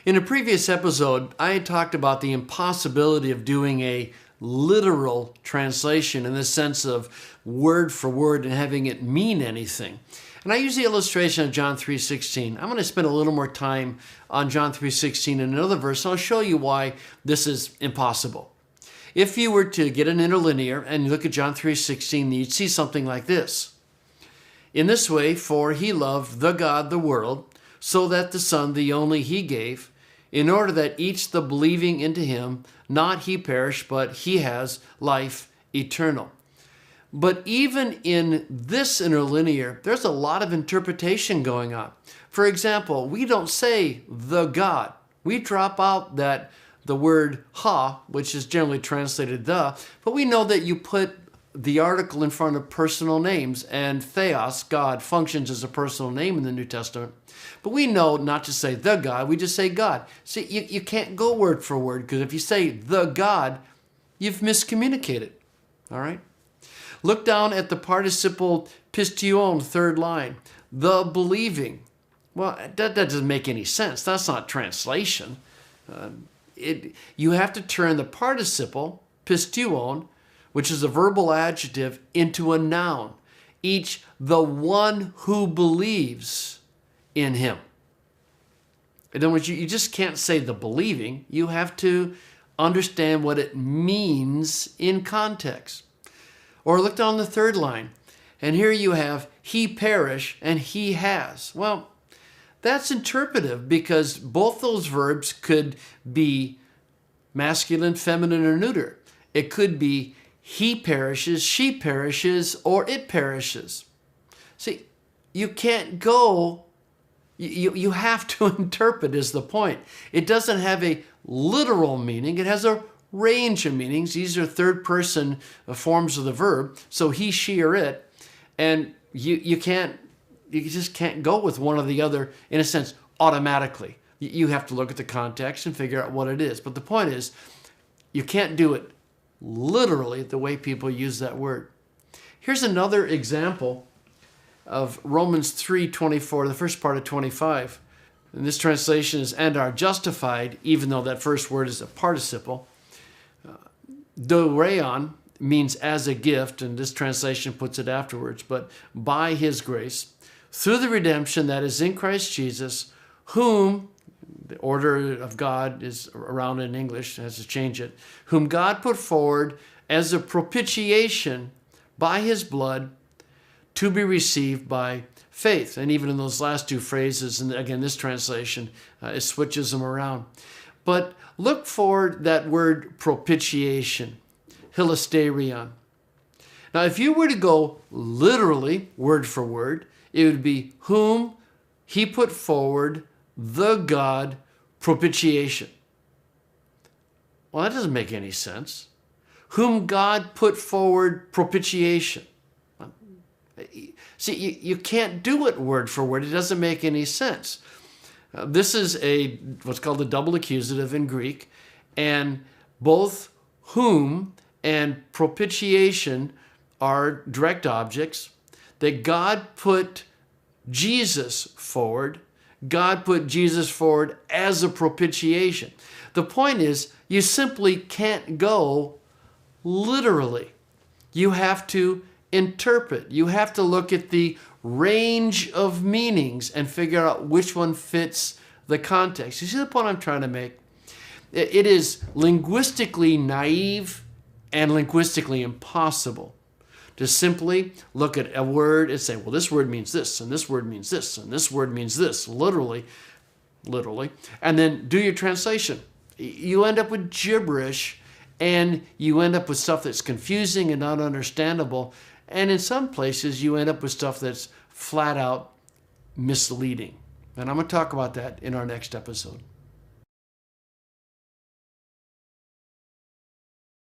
In a previous episode, I had talked about the impossibility of doing a literal translation in the sense of word for word and having it mean anything. And I use the illustration of John 3:16. I'm going to spend a little more time on John 3:16 in another verse, and I'll show you why this is impossible. If you were to get an interlinear and you look at John 3:16, you'd see something like this. In this way, for he loved the God, the world, so that the Son, the only he gave, in order that each the believing into him, not he perish, but he has life eternal. But even in this interlinear, there's a lot of interpretation going on. For example, we don't say the God. We drop out the word ha, which is generally translated the, but we know that you put the article in front of personal names, and theos, God, functions as a personal name in the New Testament. But we know not to say the God, we just say God. See, you can't go word for word, because if you say the God, you've miscommunicated. All right? Look down at the participle pistion, third line, the believing. Well, that doesn't make any sense. That's not translation. You have to turn the participle pistion, which is a verbal adjective, into a noun. Each, the one who believes in him. In other words, you just can't say the believing. You have to understand what it means in context. Or look down the third line, and here you have he perish and he has. Well, that's interpretive because both those verbs could be masculine, feminine, or neuter. It could be he perishes, she perishes, or it perishes. See, you can't go, you have to interpret is the point. It doesn't have a literal meaning, it has a range of meanings. These are third person forms of the verb, so he, she, or it, and you just can't go with one or the other, in a sense, automatically. You have to look at the context and figure out what it is. But the point is, you can't do it literally the way people use that word. Here's another example of Romans 3:24, the first part of 25. And this translation is, and are justified, even though that first word is a participle. Doreon means as a gift, and this translation puts it afterwards, but by his grace, through the redemption that is in Christ Jesus, whom, the order of God is around in English, has to change it, whom God put forward as a propitiation by his blood to be received by faith. And even in those last two phrases, and again, this translation, it switches them around. But look for that word propitiation, hilasterion. Now, if you were to go literally, word for word, it would be whom he put forward the God propitiation. Well, that doesn't make any sense. Whom God put forward propitiation. See, you can't do it word for word. It doesn't make any sense. This is what's called a double accusative in Greek, and both whom and propitiation are direct objects, that God put Jesus forward. God put Jesus forward as a propitiation. The point is, you simply can't go literally. You have to interpret. You have to look at the range of meanings and figure out which one fits the context. You see the point I'm trying to make? It is linguistically naive and linguistically impossible to simply look at a word and say, well, this word means this, and this word means this, and this word means this, literally, and then do your translation. You end up with gibberish, and you end up with stuff that's confusing and not understandable, and in some places you end up with stuff that's flat out misleading. And I'm going to talk about that in our next episode.